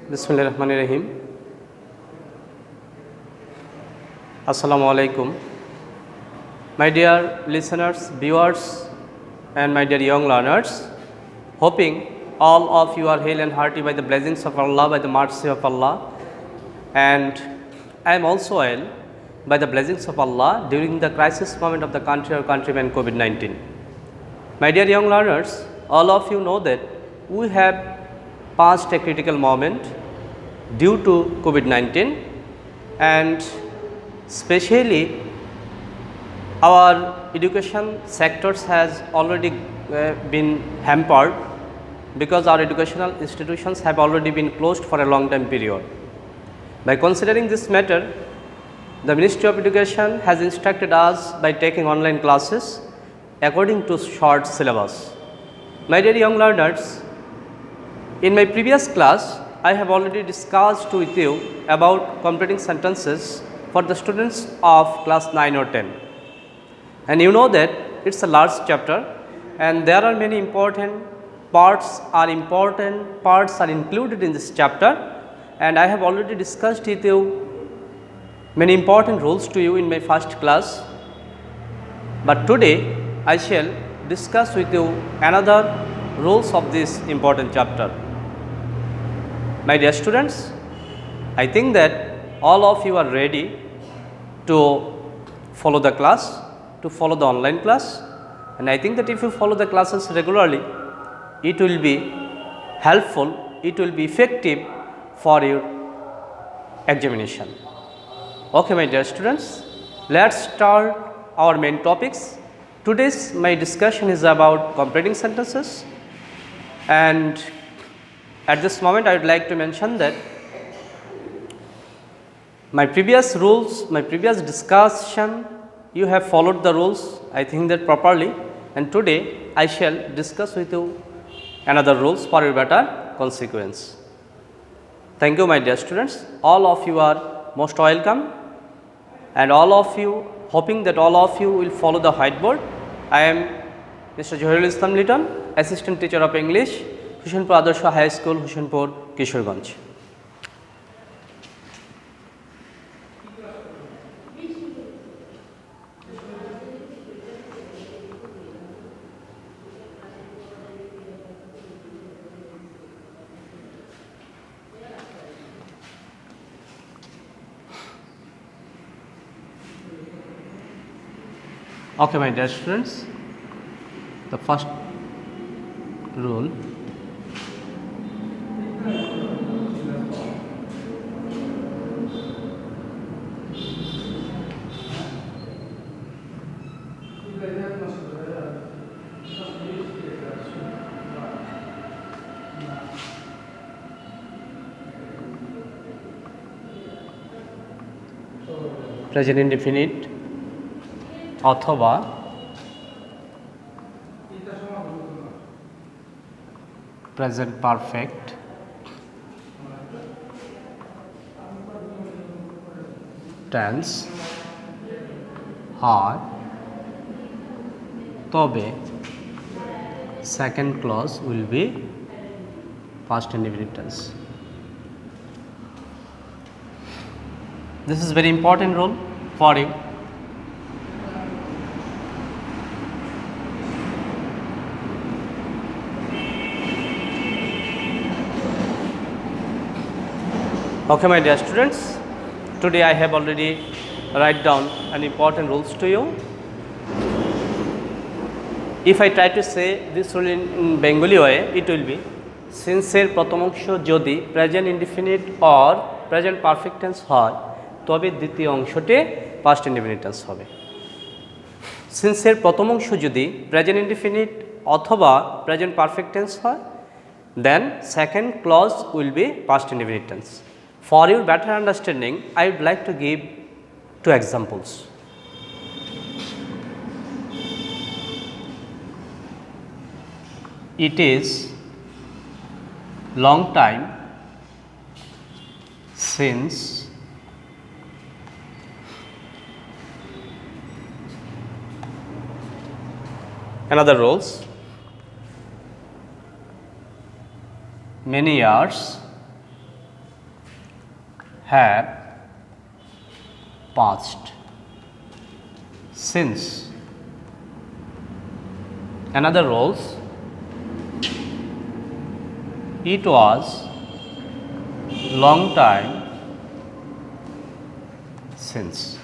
Bismillahirrahmanirrahim. Assalamu alaikum. My dear listeners, viewers, and my dear young learners, hoping all of you are hale and hearty by the blessings of Allah, by the mercy of Allah, and I am also well by the blessings of Allah during the crisis moment of the country or countrymen COVID-19. My dear young learners, all of you know that we have passed a critical moment due to COVID-19, and especially our education sectors has already been hampered because our educational institutions have already been closed for a long time period. By considering this matter, the Ministry of Education has instructed us by taking online classes according to short syllabus. My dear young learners, in my previous class, I have already discussed with you about completing sentences for the students of class 9 or 10. And you know that it's a large chapter and there are many important parts are included in this chapter, and I have already discussed with you many important rules to you in my first class. But today I shall discuss with you another rules of this important chapter. My dear students, I think that all of you are ready to follow the class, to follow the online class, and I think that if you follow the classes regularly, it will be helpful, it will be effective for your examination. Okay, my dear students, let's start our main topics. Today's my discussion is about completing sentences, and at this moment I would like to mention that my previous rules, my previous discussion, you have followed the rules, I think that properly, and today I shall discuss with you another rules for your better consequence. Thank you, my dear students. All of you are most welcome, and all of you, hoping that all of you will follow the whiteboard. I am Mr. Johirul Islam Litton, Assistant Teacher of English, Hussenpur Adarsha High School, Hussenpur, Kishorganj. Okay, my dear students, the first rule, present indefinite অথবা present perfect tense হয় তবে second clause will be past indefinite tense. This is very important rule for you. Okay, my dear students, today I have already write down an important rules to you. If I try to say this rule in Bengali way, it will be since এর প্রথম অংশ যদি present indefinite or present perfect tense হয় তবে দ্বিতীয় অংশটি past indefinite tense হবে। since এর প্রথম অংশ যদি present indefinite অথবা present perfect tense হয়, then second clause will be past indefinite tense. For your better understanding, I would like to give two examples. It is long time since another rules, many years have passed since. Another roles, it was long time since.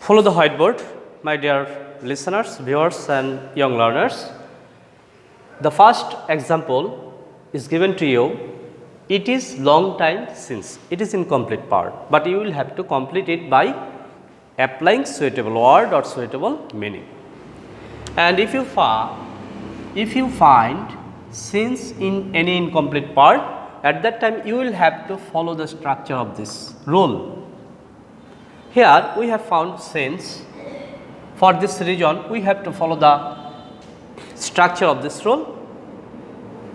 Follow the whiteboard, my dear listeners, viewers and young learners. The first example is given to you. It is long time since. It is incomplete part, but you will have to complete it by applying suitable word or suitable meaning. And if you find since in any incomplete part, at that time you will have to follow the structure of this rule. Here we have found since. For this region we have to follow the structure of this rule.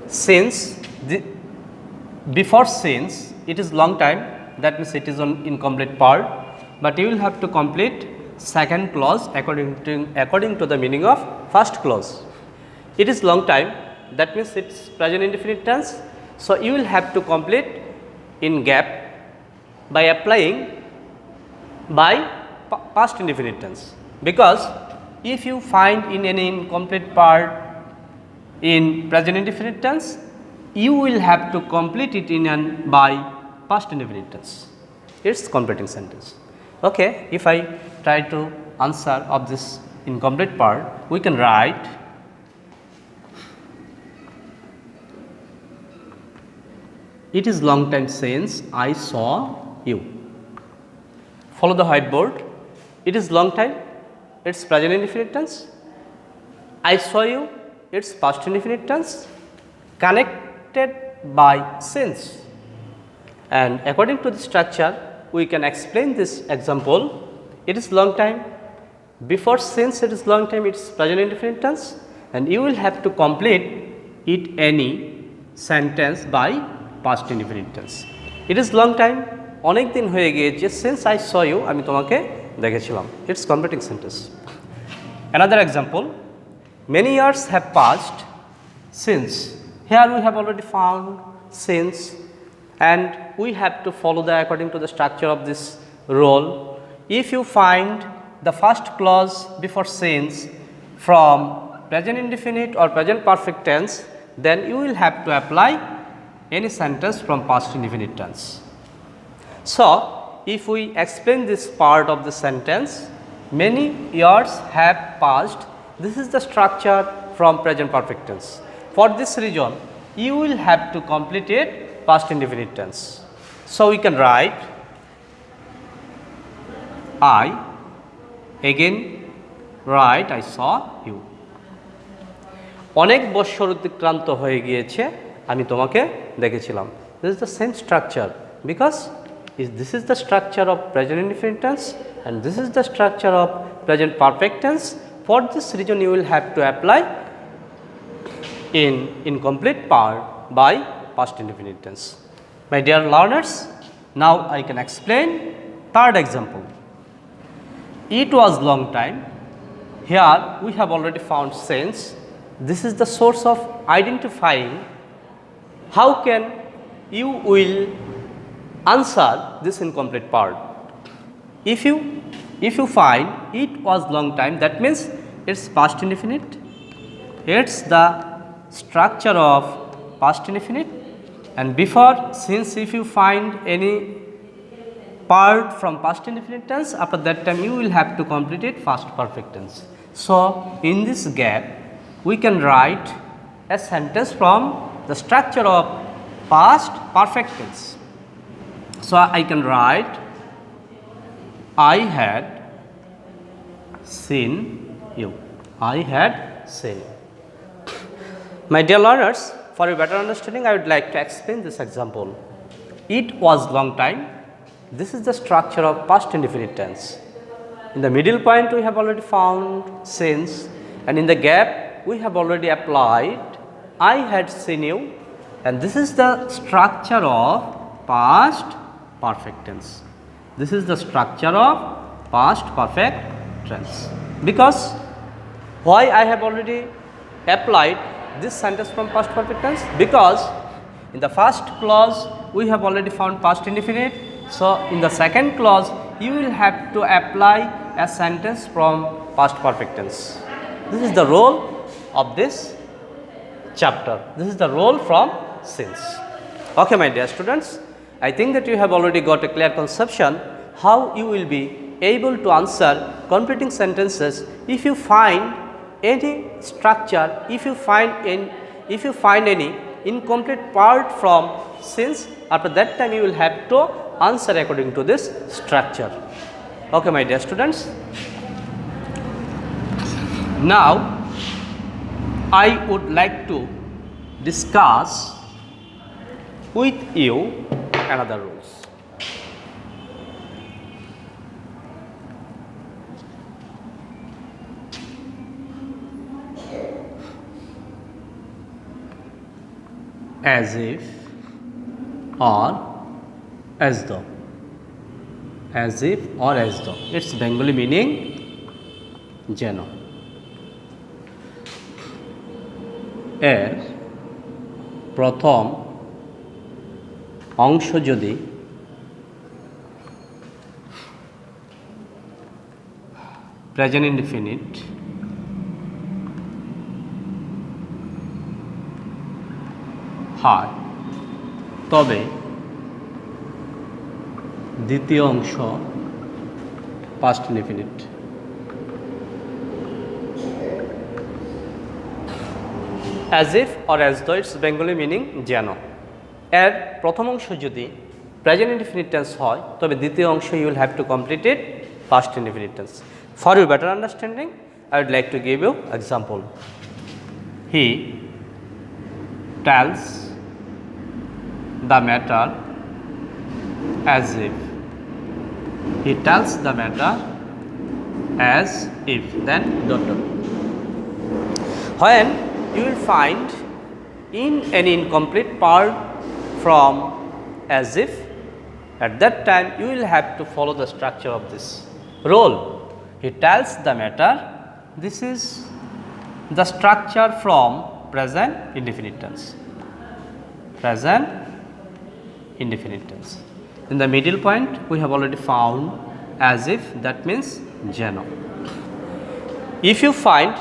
Since, before since it is long time, that means it is an incomplete part, but you will have to complete second clause according to the meaning of first clause. It is long time, that means it is present indefinite tense. So you will have to complete in gap by applying by past indefinite tense, because if you find in any incomplete part in present indefinite tense, you will have to complete it in an by past indefinite tense. It's completing sentence. Okay, if I try to answer of this incomplete part, we can write it is long time since I saw you. Follow the whiteboard. It is long time, it's present indefinite tense. I saw you, it's past indefinite tense, connected by since. And according to the structure, we can explain this example. It is long time, before since it is long time, it's present indefinite tense, and you will have to complete it any sentence by past indefinite tense. It is long time, অনেক দিন হয়ে গিয়েছে, since I saw you, আমি তোমাকে দেখেছিলাম. It's completing sentence. Another example, many years have passed since. Here we have already found since, and we have to follow according to the structure of this rule. If you find the first clause before since from present indefinite or present perfect tense, then you will have to apply any sentence from past indefinite tense. So, if we explain this part of the sentence, many years have passed, this is the structure from present perfect tense. For this region, you will have to complete it past indefinite tense. So, we can write I, again write I saw you. অনেক বছর অতিক্রান্ত হয়ে গিয়েছে, আমি তোমাকে দেখেছিলাম. This is the same structure, because this is the structure of present indefinite tense and this is the structure of present perfect tense. For this region, you will have to apply in incomplete part by past indefinite tense. My dear learners, now I can explain third example. It was long time. Here we have already found since. This is the source of identifying how can you will answer this incomplete part. If you find it was long time, that means it's past indefinite. It's the structure of past indefinite, and before since if you find any part from past indefinite tense, after that time you will have to complete it past perfect tense. So in this gap we can write a sentence from the structure of past perfect tense. So I can write I had seen you. I had seen you. My dear learners, for your better understanding, I would like to explain this example. It was long time. This is the structure of past indefinite tense. In the middle point we have already found since, and in the gap we have already applied I had seen you, and this is the structure of past perfect tense. This is the structure of past perfect tense. Because why I have already applied this sentence from past perfect tense? Because in the first clause we have already found past indefinite. So in the second clause you will have to apply a sentence from past perfect tense. This is the role of this chapter. This is the role from since. Okay, my dear students, I think that you have already got a clear conception how you will be able to answer completing sentences if you find any structure, if you find any incomplete part from since. After that time you will have to answer according to this structure. Okay, my dear students. Now I would like to discuss with you another rules. As if or as though. As if or as though. Its Bengali meaning jeno. এর প্রথম অংশ যদি present indefinite হয় তবে দ্বিতীয় অংশ past indefinite. As if or as though, its Bengali meaning যেন। এর প্রথম অংশ যদি প্রেজেন্ট ইনডিফিনিট টেন্স হয় তবে দ্বিতীয় অংশ you will have to complete it past indefinite tense. For your better understanding, I would like to give you example. He tells the matter as if. He tells the matter as if. Then dot dot. When you will find in any incomplete part from as if, at that time you will have to follow the structure of this role. He tells the matter. This is the structure from present indefinite tense. Present indefinite tense. In the middle point we have already found as if, that means jeno. If you find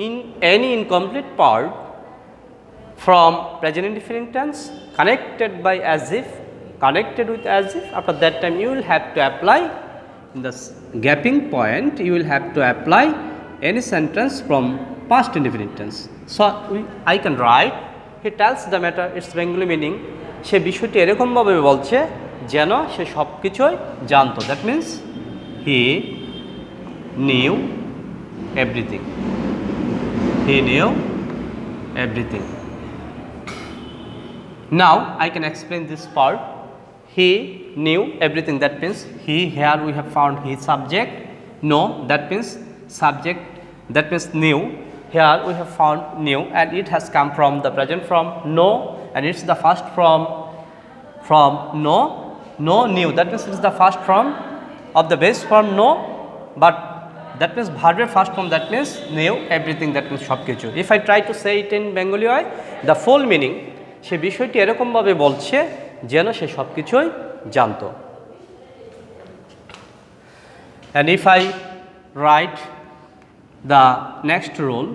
in any incomplete part from present indefinite tense connected by as if, connected with as if, after that time you will have to apply in the gapping point, you will have to apply any sentence from past indefinite tense. So I can write, he tells the matter, its Bengali meaning সে বিষয়টি এরকম ভাবে বলছে যেন সে সব কিছুই জানতো। That means he knew everything. He knew everything. Now I can explain this part. He knew everything. That means he, here we have found his subject. No, that means subject. That means knew. Here we have found knew, and it has come from the present form know, and it's the first from no. No knew. That means it's the first form of the base form no, but that means verb first form, that means knew everything, that means সব কিছু। If I try to say it in Bengali way, the full meaning সে বিষয়টি এরকম ভাবে বলছে যেন সে সব কিছুই জানতো। And if I write the next rule,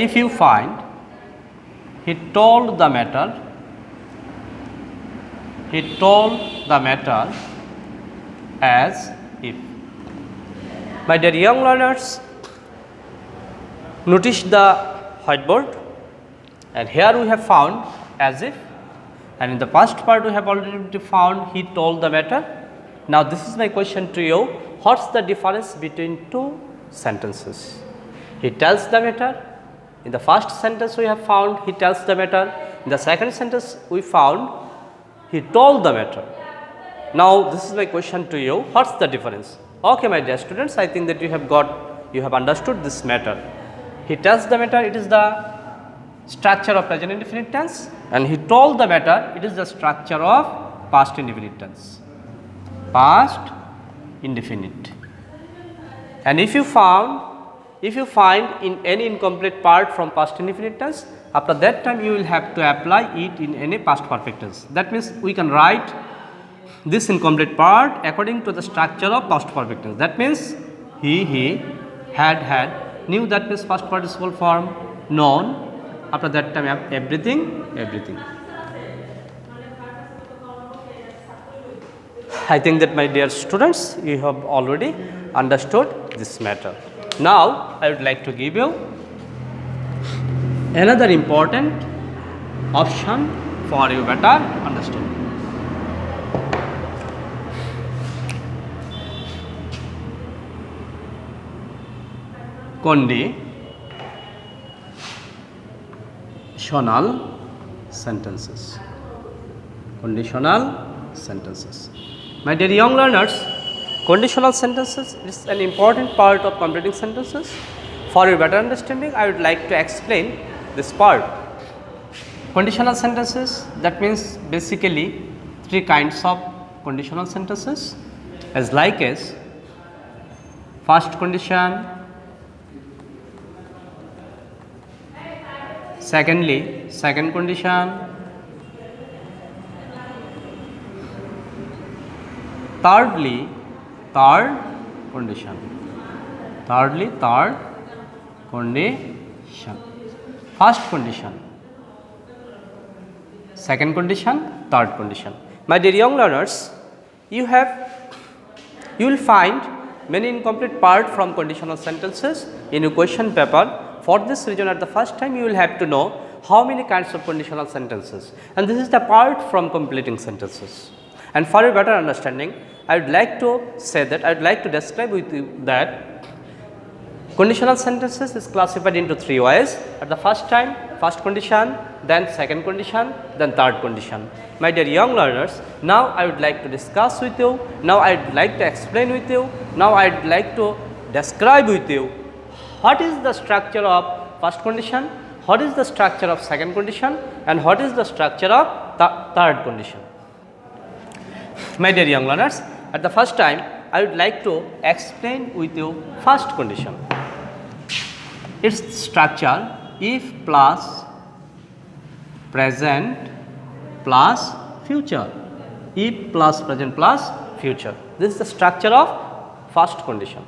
if you find he told the matter as if. My dear young learners, notice the whiteboard, and here we have found as if, and in the past part we have already found he told the matter. Now this is my question to you, what's the difference between two sentences? He tells the matter. In the first sentence we have found he tells the matter. In the second sentence we found he told the matter. Now this is my question to you, what's the difference? Okay, my dear students, I think that you have understood this matter. He tells the matter, it is the structure of present indefinite tense, and he told the matter, it is the structure of past indefinite tense. Past indefinite. And if you found if you find in any incomplete part from past indefinite tense, after that time you will have to apply it in any past perfect tense. That means we can write this incomplete part according to the structure of past perfect tense. That means he had, knew, that means past participle form, known, after that time everything. I think that my dear students, you have already understood this matter. Now I would like to give you another important option for you better understanding. Conditional sentences. My dear young learners, conditional sentences is an important part of completing sentences. For your better understanding, I would like to explain this part. Conditional sentences, that means basically three kinds of conditional sentences, as first condition, second condition, thirdly third condition. First condition, second condition, third condition. My dear young learners, you will find many incomplete part from conditional sentences in your question paper. For this reason, at the first time you will have to know how many kinds of conditional sentences, and this is the part from completing sentences. And for your better understanding, I would like to say that I would like to describe with you that conditional sentences is classified into three ways. At the first time, first condition, then second condition, then third condition. My dear young learners, now I would like to discuss with you, now I would like to explain with you, now I would like to describe with you what is the structure of first condition, what is the structure of second condition, and what is the structure of the third condition. My dear young learners, at the first time I would like to explain with you first condition. Its structure: if plus present plus future. If plus present plus future. This is the structure of first condition.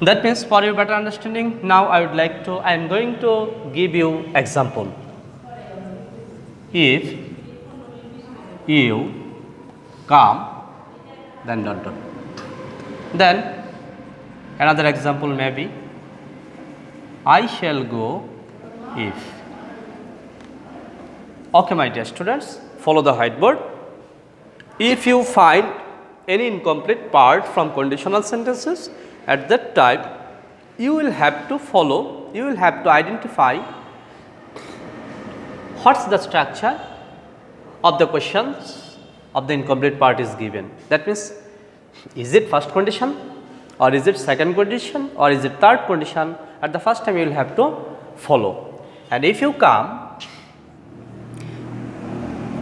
That means, for your better understanding, now I am going to give you example. If you come, then dot. Then another example may be, I shall go if. Okay, my dear students, follow the whiteboard. If you find any incomplete part from conditional sentences, at that time you will have to identify what's the structure of the questions of the incomplete part is given. That means, is it first condition, or is it second condition, or is it third condition? At the first time you will have to follow. And if you come,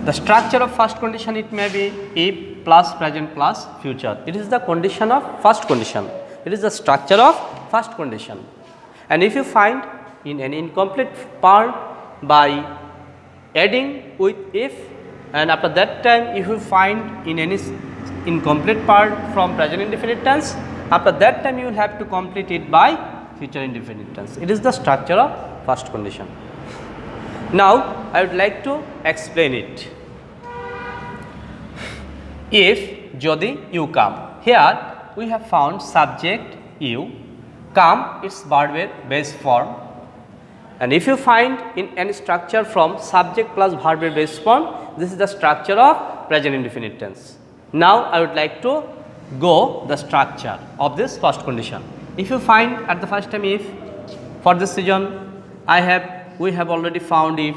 the structure of first condition, it may be if plus present plus future. It is the condition of first condition. It is the structure of first condition. And if you find in an incomplete part by adding with if, and after that time if you find in any incomplete part from present indefinite tense, after that time you will have to complete it by future indefinite tense. It is the structure of first condition. Now I would like to explain it. If jodi you come, here we have found subject you, come its verb base form, and if you find in any structure from subject plus verb base form, this is the structure of present indefinite tense. Now I would like to go the structure of this first condition. If you find at the first time if, for this reason we have already found if.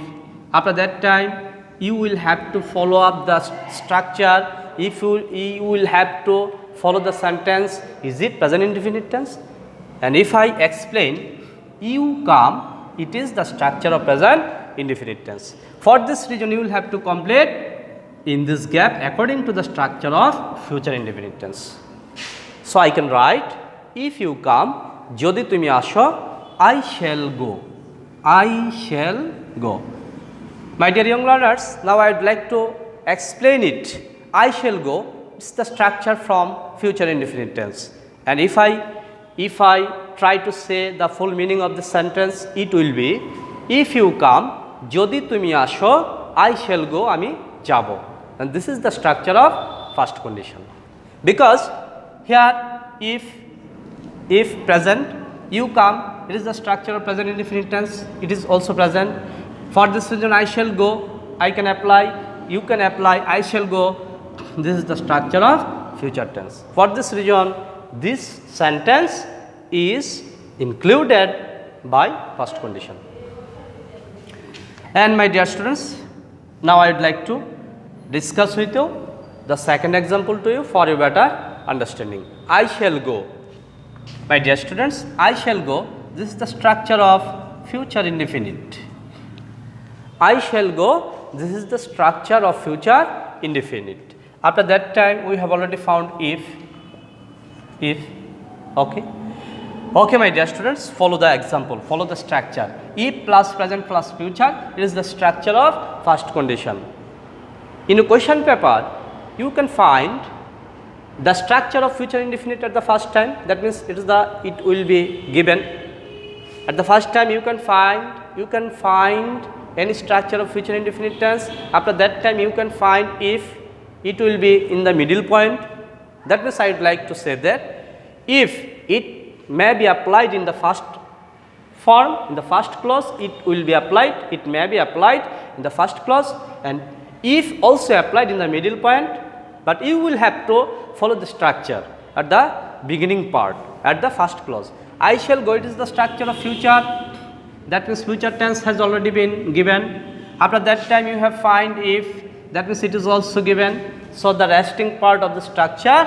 After that time you will have to follow up the structure. If you will have to follow the sentence, is it present indefinite tense? And if I explain you come, it is the structure of present indefinite tense. For this reason you will have to complete in this gap according to the structure of future indefinite tense. So I can write, if you come, যদি তুমি আসো, I shall go. I shall go. My dear young learners, now I would like to explain it. I shall go is the structure from future indefinite tense, and if I try to say the full meaning of the sentence, it will be if you come, যদি তুমি আসো, I shall go, আমি যাব, and this is the structure of first condition. Because here if present, you come, it is the structure of present indefinite tense, it is also present. For this reason, I shall go, I can apply, you can apply, I shall go, this is the structure of future tense. For this reason, this sentence is included by first condition. And my dear students, now I would like to discuss with you the second example to you for your better understanding. I shall go. My dear students, I shall go, this is the structure of future indefinite. I shall go, this is the structure of future indefinite. After that time, we have already found if, okay my dear students, follow the example, follow the structure. If plus present plus future, it is the structure of first condition. In a question paper, you can find the structure of future indefinite at the first time, that means it will be given at the first time. You can find any structure of future indefinite tense. After that time, you can find if, it will be in the middle point. That means I would like to say that if it may be applied in the first form, in the first clause, it will be applied, it may be applied in the first clause, and if also applied in the middle point, but you will have to follow the structure at the beginning part, at the first clause. I shall go, it is the structure of future, that means future tense has already been given. After that time, you have find if, that means it is also given. So the resting part of the structure,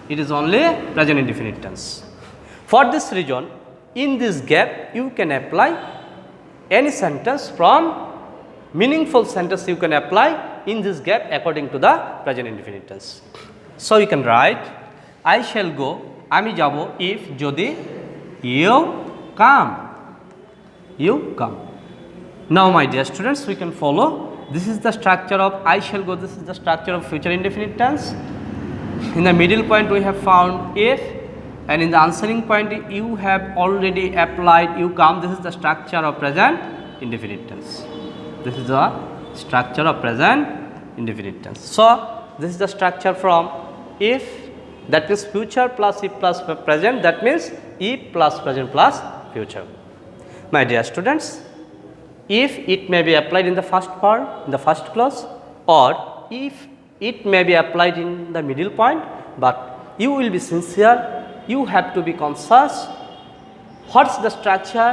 it is only present indefinite tense. For this reason, in this gap, you can apply any sentence from meaningful sentence, you can apply in this gap according to the present indefinite tense. So you can write, I shall go, আমি যাব, if, যদি, you come. You come. Now my dear students, we can follow. This is the structure of I shall go, this is the structure of future indefinite tense. In the middle point, we have found if, and in the answering point, you have already applied you come. This is the structure of present indefinite tense. This is the structure of present indefinite tense. So this is the structure from if, that means future plus if plus present, that means if plus present plus future. My dear students, if it may be applied in the first part, in the first clause, or if it may be applied in the middle point, but you will be sincere, you have to be conscious what's the structure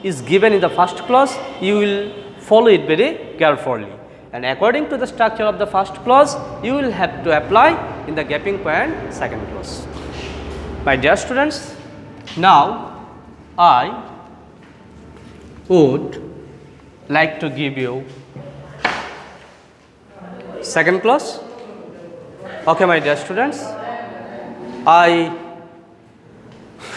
is given in the first clause, you will follow it very carefully, and according to the structure of the first clause, you will have to apply in the gapping point second clause. My dear students, now I would like to give you second clause. Okay my dear students, I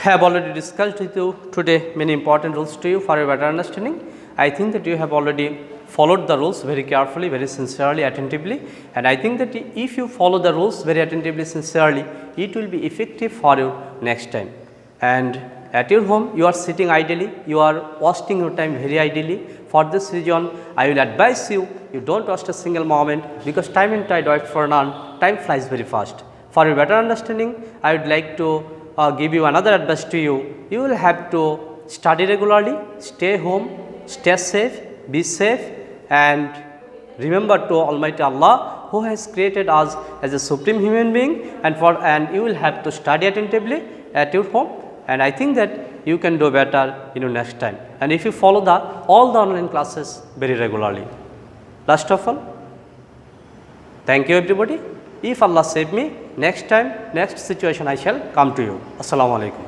have already discussed with you today many important rules to you for your better understanding. I think that you have already followed the rules very carefully, very sincerely, attentively, and I think that if you follow the rules very attentively, sincerely, it will be effective for you next time. And at your home, you are sitting idly, you are wasting your time very idly. For this reason, I will advise you, you don't waste a single moment, because time and tide wait for none, time flies very fast. For your better understanding, I would like to give you another advice to you. You will have to study regularly, stay home, stay safe, be safe, and remember to Almighty Allah who has created us as a supreme human being, and you will have to study attentively at your home, and I think that you can do better next time, and if you follow all the online classes very regularly. Last of all, thank you everybody. If Allah save me, next time, next situation I shall come to you. Assalamu alaikum.